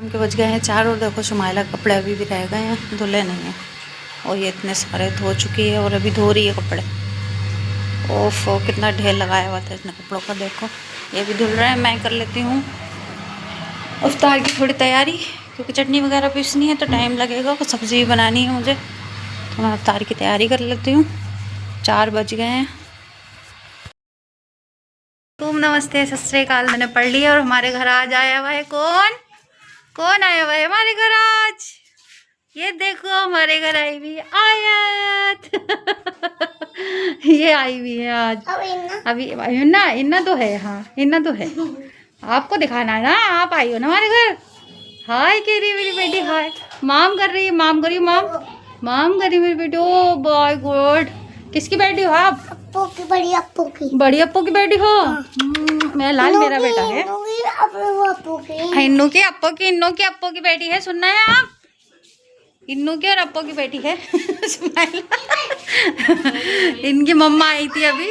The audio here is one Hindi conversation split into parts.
उनके बज गए हैं 4 और देखो शुमाइला कपड़े अभी भी रह गए हैं, धुले नहीं हैं। और ये इतने सारे धो चुकी है और अभी धो रही है कपड़े। ओफो कितना ढेर लगाया हुआ था इतने कपड़ों का। देखो ये भी धुल रहे हैं। मैं कर लेती हूँ इफ्तार की थोड़ी तैयारी, क्योंकि चटनी वगैरह पीसनी है तो टाइम लगेगा। कुछ सब्ज़ी भी बनानी है मुझे, तो मैं इफ्तार की तैयारी कर लेती हूँ। 4 बज गए हैं। तुम नमस्ते सत श्री अकाल मैंने पढ़ लिया। और हमारे घर आज आया हुआ है कौन आया हुआ है हमारे घर आज? ये देखो हमारे घर आई हुई आयत। ये आई हुई है आज। अभी इन्ना तो है। हाँ इन्ना तो है। आपको दिखाना है ना, आप आई हो ना हमारे घर। हाय कह रही मेरी बेटी, हाय माम कर रही है। माम कर रही मेरी बेटी। ओ बाय गॉड, किसकी बेटी हो आप? बड़ी अप्पू की बेटी हो। मैं लाल मेरा बेटा है। इन्नू की अप्पू की बेटी है। सुनना है आप? इन्नू की और अप्पू की बेटी है। इनकी मम्मा आई थी अभी,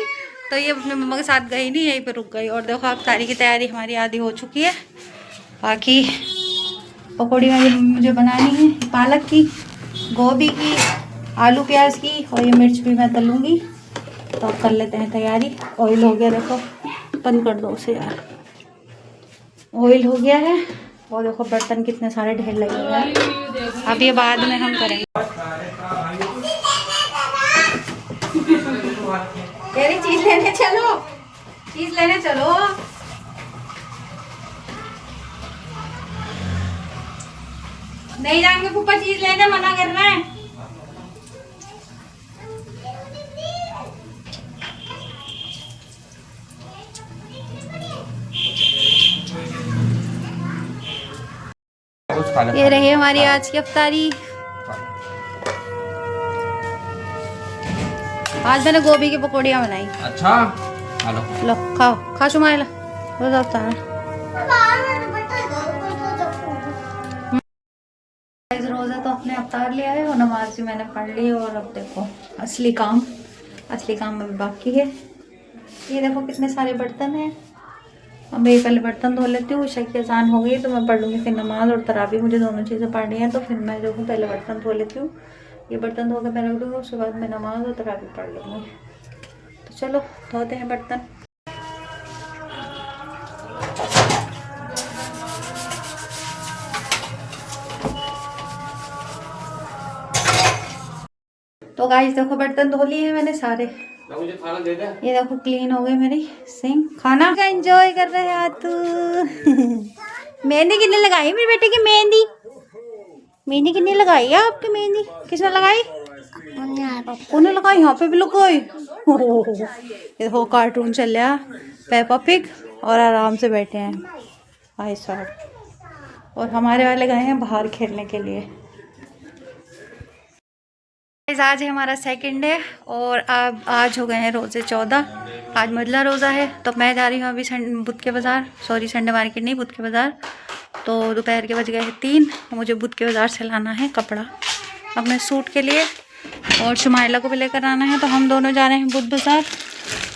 तो ये अपने मम्मा के साथ गई नहीं, यहीं पे रुक गई। और देखो आप सारी की तैयारी हमारी आधी हो चुकी है। बाकी पकौड़ी मुझे बनानी है पालक की, गोभी की, आलू प्याज की, और ये मिर्च भी मैं तलूँगी। तो कर लेते हैं तैयारी। ऑयल हो गया, देखो बंद कर दो उसे यार। ऑयल हो गया है और देखो बर्तन कितने सारे ढेर लगे हुए हैं। अब ये बाद में हम करेंगे। तेरी चीज लेने चलो। नहीं जाएंगे पापा, चीज लेने मना कर रहे हैं। ये रही हमारी आज की अफ्तारी। आज मैंने गोभी की पकौड़ियाँ बनाई। अच्छा लो खाओ शुमाइला। रोज़ा तो अपने अफ्तार लिया है और नमाज भी मैंने पढ़ ली। और अब देखो असली काम अभी बाकी है। ये देखो कितने सारे बर्तन हैं। अब मैं पहले बर्तन धो लेती हूँ। ईशा की अज़ान हो गई तो मैं पढ़ लूँगी, फिर नमाज और तरावी, मुझे दोनों चीज़ें पढ़नी है। तो फिर मैं जो हूँ पहले बर्तन धो लेती हूँ। ये बर्तन धो के मैं रख दूँगी, उसके बाद मैं नमाज और तरावी पढ़ लूँगी। तो चलो धोते हैं बर्तन। तो गाइस देखो बर्तन धो लिए हैं मैंने सारे। मुझे खाना दे दे। ये देखो क्लीन हो गई मेरी सिंक। खाना का एंजॉय कर रहे हैं तू। मेहंदी कितनी लगाई मेरी बेटे की? मेहंदी कितनी लगाई है आपकी? मेहंदी किसने लगाई? आपको ने लगाई? यहाँ पे भी लगाई। ये देखो कार्टून चल रहा, पेपा पिग, और आराम से बैठे हैं भाई साहब। और हमारे वाले गए हैं बाहर खेलने के लिए। आज है हमारा सेकंड डे और अब आज हो गए हैं रोज़े 14। आज मंझला रोज़ा है। तो मैं जा रही हूँ अभी बुध के बाज़ार, सॉरी संडे मार्केट नहीं, बुध के बाज़ार। तो दोपहर के बज गए हैं 3। मुझे बुध के बाज़ार से लाना है कपड़ा अपने सूट के लिए, और शुमाइला को भी लेकर आना है। तो हम दोनों जा रहे हैं बुध बाज़ार।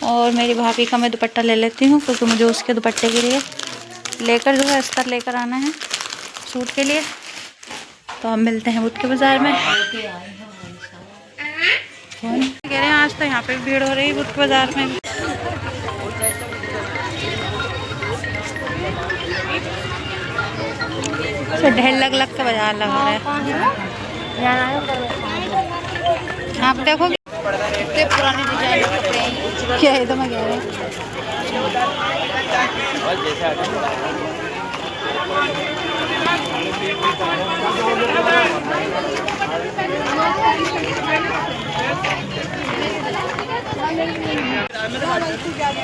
और मेरी भाभी का मैं दुपट्टा ले लेती हूँ, क्योंकि मुझे उसके दुपट्टे के लिए लेकर जो है अस्तर लेकर आना है सूट के लिए। तो हम मिलते हैं बुध के बाज़ार में। कह रहे हैं आज तो यहाँ पे भीड़ हो रही है बुध के बाज़ार में। तो ढेर लग का बाजार लगा रहा है। आप देखो कितने पुराने डिजाइन के कपड़े हैं। क्या है तो मैं कह रही हूँ।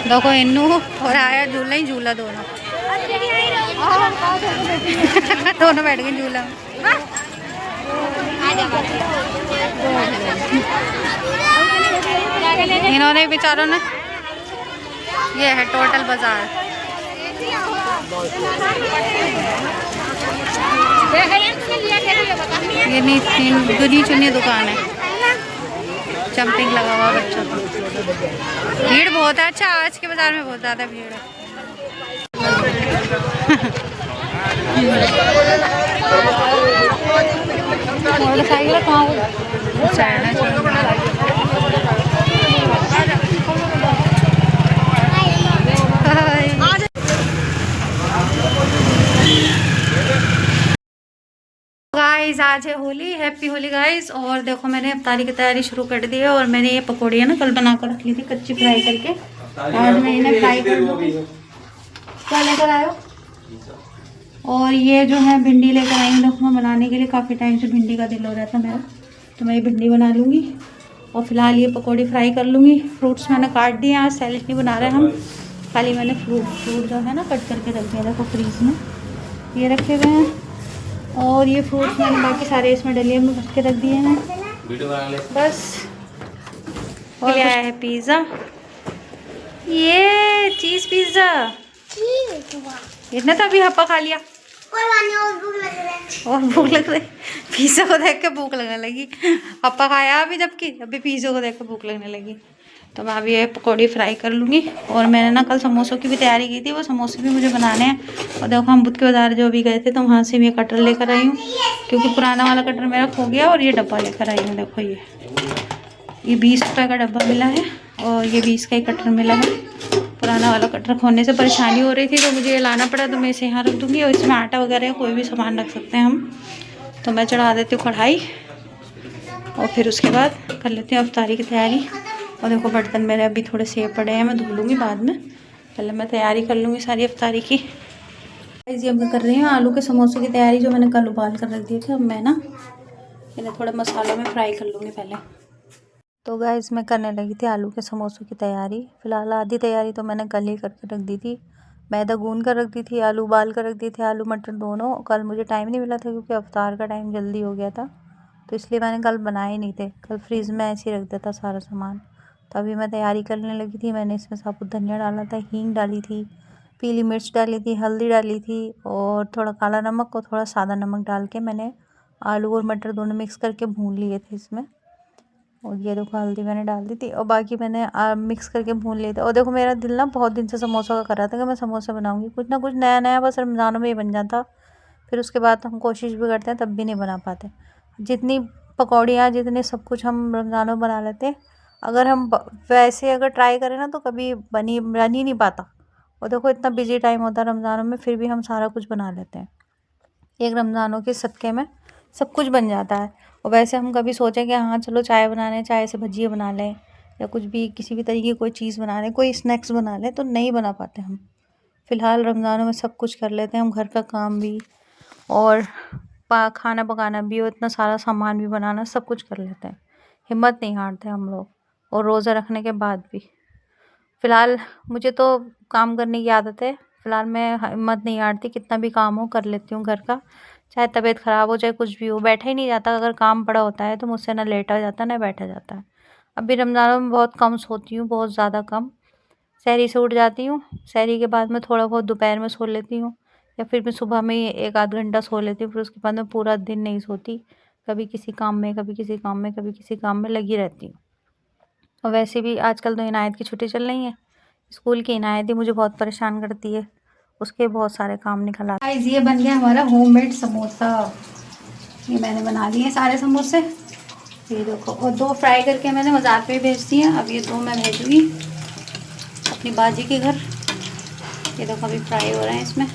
देखो इन्नू और आया झूला ही झूला, दोनों दोनों बैठ गए झूला में। इन्होंने बेचारों ने, ये है टोटल बाजार। ये गिनी चुनी दुकान है, जंपिंग लगा हुआ बच्चों को। भीड़ बहुत है। अच्छा आज के बाजार में बहुत ज़्यादा भीड़ है। गाइस आज है होली, हैप्पी होली गाइस। और देखो मैंने इफ्तारी की तैयारी शुरू कर दी है। और मैंने ये पकौड़ी है ना कल बना कर रख ली थी कच्ची फ्राई करके, आज मैं इन्हें फ्राई कर दूँगी। क्या लेकर आयो? और ये जो है भिंडी लेकर आई हूँ देखो मैं बनाने के लिए। काफ़ी टाइम से भिंडी का दिल हो रहा था मेरा, तो मैं ये भिंडी बना लूँगी। और फिलहाल ये पकौड़ी फ्राई कर लूँगी। फ्रूट्स मैंने काट दिए, आज सैलेड नहीं बना रहे हम, खाली मैंने फ्रूट जो है ना कट करके रख दिया देखो फ्रीज में, ये रखे हुए हैं। और ये फ्रूट्स मैंने बाकी सारे इसमें डलिया में भर के रख दिए हैं बस। और क्या है पिज़्ज़ा, ये चीज़ पिज़्ज़ा। इतना तो अभी हप्पा खा लिया और भूख लग रही। पिज़्ज़ा को देख के भूख लगने लगी। हप्पा खाया अभी, जबकि अभी पिज़्ज़ा को देख के भूख लगने लगी। तो मैं अभी ये पकौड़ी फ्राई कर लूँगी। और मैंने ना कल समोसों की भी तैयारी की थी, वो समोसे भी मुझे बनाने हैं। और देखो हम बुद्ध के बाजार जो भी गए थे तो वहाँ से भी कटर लेकर आई हूँ, क्योंकि पुराना वाला कटर मेरा खो गया। और ये डब्बा लेकर आई हूँ देखो, ये 20 रुपये का डब्बा मिला है और ये 20 का ही कटर मिला है। पुराना वाला कटर खोने से परेशानी हो रही थी तो मुझे ये लाना पड़ा, तो मैं इसे यहाँ रख दूँगी। और इसमें आटा वगैरह कोई भी सामान रख सकते हैं हम। तो मैं चढ़ा देती हूँ कढ़ाई और फिर उसके बाद कर लेती हूँ अफ्तारी की तैयारी। और देखो बर्तन मेरे अभी थोड़े सेब पड़े हैं, मैं धो लूँगी बाद में, पहले मैं तैयारी कर लूँगी सारी अफ्तारी की। जी अब मैं कर रही हूँ आलू के समोसे की तैयारी, जो मैंने कल उबाल कर रख दिए थे। अब मैं ना इन्हें थोड़े मसालों में फ्राई कर लूँगी पहले। तो गाइस मैं करने लगी थी आलू के समोसों की तैयारी। फ़िलहाल आधी तैयारी तो मैंने कल ही करके रख दी थी। मैदा गूंद कर रख दी थी, आलू उबाल कर रख दिए थे, आलू मटर दोनों। कल मुझे टाइम नहीं मिला था क्योंकि अफ्तार का टाइम जल्दी हो गया था, तो इसलिए मैंने कल बनाए नहीं थे। कल फ्रीज़ में ऐसे ही रख दिया था सारा सामान। तो अभी मैं तैयारी करने लगी थी। मैंने इसमें साबुत धनिया डाला था, हींग डाली थी, पीली मिर्च डाली थी, हल्दी डाली थी और थोड़ा काला नमक और थोड़ा सादा नमक डाल के मैंने आलू और मटर दोनों मिक्स करके भून लिए थे इसमें। और ये देखो हल्दी मैंने डाल दी थी और बाकी मैंने मिक्स करके भून लिए थे। और देखो मेरा दिल ना बहुत दिन से समोसा का कर रहा था कि मैं समोसा बनाऊंगी, कुछ ना कुछ नया नया, बस रमज़ानों में ही बन जाता। फिर उसके बाद हम कोशिश भी करते हैं तब भी नहीं बना पाते। जितनी पकौड़ियाँ जितने सब कुछ हम रमज़ानों में बना लेते हैं, अगर हम वैसे अगर ट्राई करें ना तो कभी बन ही नहीं पाता। और देखो इतना बिजी टाइम होता है रमज़ानों में, फिर भी हम सारा कुछ बना लेते हैं। एक रमज़ानों के सदक़े में सब कुछ बन जाता है। और वैसे हम कभी सोचें कि हाँ चलो चाय बनाने, चाय से भजिया बना लें या कुछ भी किसी भी तरीके की कोई चीज़ बना लें, कोई स्नैक्स बना लें, तो नहीं बना पाते हम। फ़िलहाल रमज़ानों में सब कुछ कर लेते हैं हम, घर का काम भी और खाना पकाना भी और इतना सारा सामान भी बनाना, सब कुछ कर लेते हैं। हिम्मत नहीं हारते हम लोग, और रोज़ा रखने के बाद भी। फ़िलहाल मुझे तो काम करने की आदत है। फ़िलहाल मैं हिम्मत नहीं हारती, कितना भी काम हो कर लेती हूँ घर का, चाहे तबीयत ख़राब हो चाहे कुछ भी हो। बैठा ही नहीं जाता, अगर काम पड़ा होता है तो मुझसे ना लेटा जाता ना बैठा जाता है। अभी रमज़ानों में बहुत कम सोती हूँ, बहुत ज़्यादा कम। सहरी से उठ जाती हूँ, सहरी के बाद में थोड़ा बहुत दोपहर में सो लेती हूँ, या फिर मैं सुबह में ही 1 आध घंटा सो लेती हूँ। फिर उसके बाद मैं पूरा दिन नहीं सोती, कभी किसी काम में, कभी किसी काम में, कभी किसी काम में लगी रहती हूँ। और वैसे भी आजकल तो इनायत की छुट्टी चल रही है, स्कूल की इनायत ही मुझे बहुत परेशान करती है, उसके बहुत सारे काम निकल आते हैं। ये बन गया हमारा होममेड समोसा। ये मैंने बना लिए सारे समोसे, ये देखो। और 2 फ्राई करके मैंने बाज़ार पे भेज दिए। अब ये 2 मैं भेजूँगी अपनी बाजी के घर। ये देखो अभी फ्राई हो रहे हैं इसमें,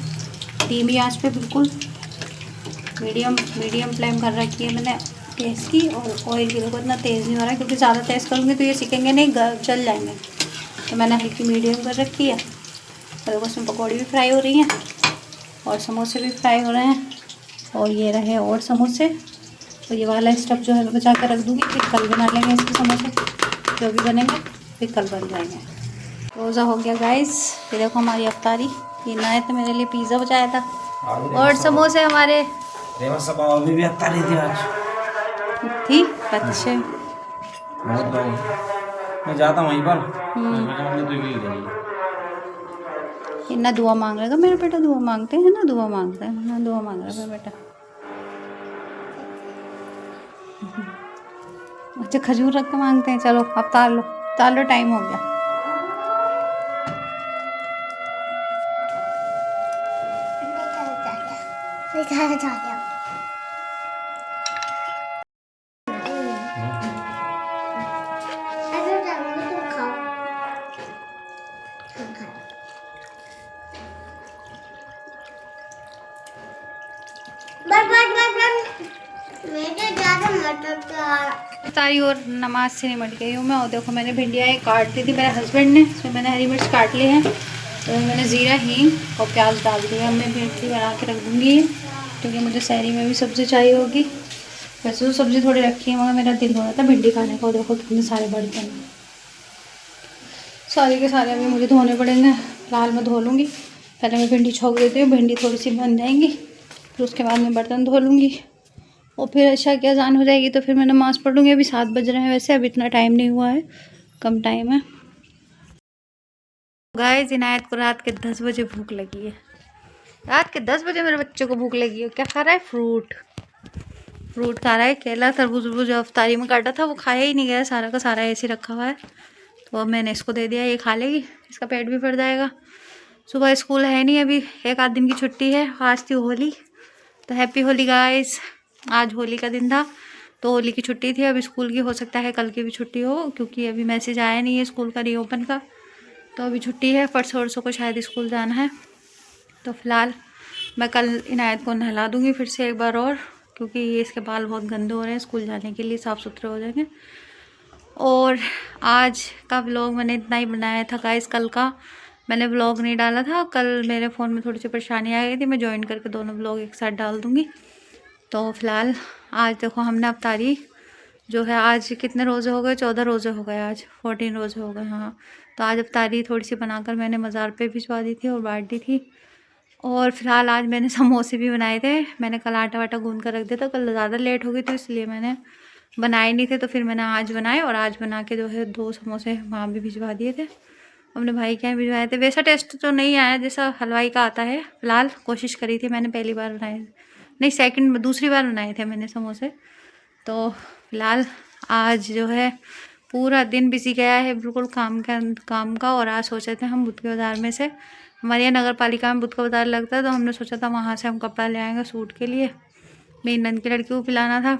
धीमी आंच पे बिल्कुल, मीडियम फ्लेम कर रखी है मैंने गैस की। और ऑयल की देखो इतना तेज़ नहीं हो रहा है, क्योंकि ज़्यादा तेज़ करूँगी तो ये सिकेंगे नहीं, जल जाएंगे। तो मैंने हल्की मीडियम कर रखी है। और देखो उसमें पकौड़ी भी फ्राई हो रही हैं और समोसे भी फ्राई हो रहे हैं। और ये रहे और समोसे। तो ये वाला स्टफ जो है मैं बचा कर रख दूँगी, फिर कल बना लेंगे इसके समोसे, जो भी बनेंगे फिर कल बन जाएंगे। रोज़ा हो गया गाइस। ये देखो हमारी अफ्तारी। ये नायत ने मेरे लिए पिज़्ज़ा बचाया था और समोसे हमारे अभी भी अफ्तारी थी आज थी। अच्छे बहुत लोग, मैं जाता हूँ वहीं पर, मैं सोचा हमने तो यही गई। इतना दुआ मांग रहेगा मेरा बेटा, दुआ मांगते हैं ना, दुआ मांगते हैं ना, दुआ मांग रहा है मेरा बेटा। अच्छा खजूर रख के मांगते हैं। चलो अब तार लो टाइम हो गया। तारी और नमाज से निमट गई हूँ मैं। और देखो मैंने भिंडियाँ काट दी थी मेरे हस्बैंड ने, इसमें मैंने हरी मिर्च काट ली है, तो मैंने ज़ीरा हींग और प्याज डाल दिया। मैं भिंडी बना के रख दूँगी क्योंकि मुझे सहरी में भी सब्ज़ी चाहिए होगी। वैसे तो सब्ज़ी थोड़ी रखी है मगर मेरा दिल हो रहा था भिंडी खाने को। देखो कितने सारे बर्तन, सारे के सारे अभी मुझे धोने पड़ेंगे। फिलहाल मैं धो लूँगी, पहले मैं भिंडी छोंक देती हूँ, भिंडी थोड़ी सी बन जाएंगी, फिर उसके बाद मैं बर्तन धो लूँगी और फिर अच्छा क्या अज़ान हो जाएगी तो फिर मैं नमाज़ पढ़ लूँगी। अभी 7 बज रहे हैं, वैसे अभी इतना टाइम नहीं हुआ है, कम टाइम है। गाइस इनायत को रात के 10 बजे भूख लगी है। रात के 10 बजे मेरे बच्चे को भूख लगी है। क्या खा रहा है? फ्रूट खा रहा है, केला तरबूज जो अफ्तारी में काटा था वो खाया ही नहीं गया, सारा का सारा ऐसे रखा हुआ है। तो अब मैंने इसको दे दिया, ये खा लेगी, इसका पेट भी भर जाएगा। सुबह स्कूल है नहीं, अभी 1 आध दिन की छुट्टी है। आज थी होली, तो हैप्पी होली गाइस। आज होली का दिन था तो होली की छुट्टी थी। अब स्कूल की हो सकता है कल की भी छुट्टी हो, क्योंकि अभी मैसेज आया नहीं है स्कूल का रीओपन का, तो अभी छुट्टी है। परसों वरसों को शायद स्कूल जाना है। तो फिलहाल मैं कल इनायत को नहला दूँगी फिर से एक बार और, क्योंकि ये इसके बाल बहुत गंदे हो रहे हैं, स्कूल जाने के लिए साफ़ सुथरे हो जाएंगे। और आज का व्लॉग मैंने इतना ही बनाया था गाइस। कल का मैंने व्लॉग नहीं डाला था, कल मेरे फ़ोन में थोड़ी सी परेशानी आ गई थी। मैं जॉइन करके दोनों व्लॉग एक साथ डाल दूँगी। तो फिलहाल आज देखो हमने अफ्तारी जो है, आज कितने रोज़े हो गए? 14 रोज़े हो गए, आज 14 रोज़े हो गए। हाँ, तो आज अफ्तारी थोड़ी सी बनाकर मैंने मज़ार पे भिजवा दी थी और बांट दी थी। और फिलहाल आज मैंने समोसे भी बनाए थे। मैंने कल आटा वाटा गूंद कर रख दिया था, कल ज़्यादा लेट हो गई तो इसलिए मैंने बनाए नहीं थे, तो फिर मैंने आज बनाए और आज बना के जो है 2 समोसे वहाँ भी भिजवा दिए थे, अपने भाई के यहाँ भिजवाए थे। वैसा टेस्ट तो नहीं आया जैसा हलवाई का आता है। फिलहाल कोशिश करी थी मैंने, पहली बार बनाए, नहीं दूसरी बार बनाए थे मैंने समोसे। तो फिलहाल आज जो है पूरा दिन बिजी गया है बिल्कुल काम का। और आज सोचे थे हम बुद्ध के बाज़ार में से, हमारे यहाँ नगर पालिका में बुद्ध का बाज़ार लगता है, तो हमने सोचा था वहाँ से हम कपड़ा ले आएंगे सूट के लिए, मेरी नंद की लड़की को पिलाना था।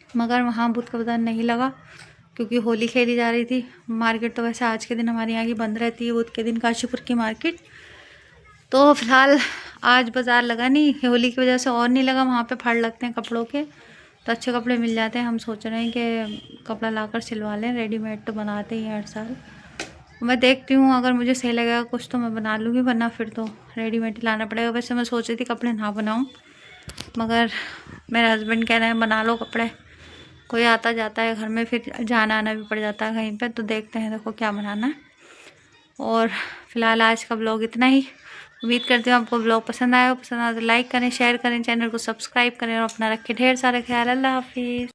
मगर वहाँ बुद्ध का बाज़ार नहीं लगा क्योंकि होली खेली जा रही थी। मार्केट तो वैसे आज के दिन हमारे यहाँ की बंद रहती है, बुद्ध के दिन काशीपुर की मार्केट। तो फिलहाल आज बाज़ार लगा नहीं, होली की वजह से और नहीं लगा। वहाँ पे फाड़ लगते हैं कपड़ों के, तो अच्छे कपड़े मिल जाते हैं। हम सोच रहे हैं कि कपड़ा लाकर सिलवा लें, रेडीमेड तो बनाते ही हैं हर साल। मैं देखती हूँ अगर मुझे सही लगेगा कुछ तो मैं बना लूँगी, वरना फिर तो रेडीमेड ही लाना पड़ेगा। वैसे मैं सोच रही थी कपड़े ना बनाऊँ, मगर मेरे हस्बैंड कह रहे हैं बना लो कपड़े, कोई आता जाता है घर में, फिर जाना आना भी पड़ जाता है कहीं पर। तो देखते हैं देखो क्या बनाना है। और फिलहाल आज का ब्लॉग इतना ही। उम्मीद करती हूँ आपको ब्लॉग पसंद आया हो। पसंद आया तो लाइक करें, शेयर करें, चैनल को सब्सक्राइब करें और अपना रखें ढेर सारा ख्याल। अल्लाह हाफिज़।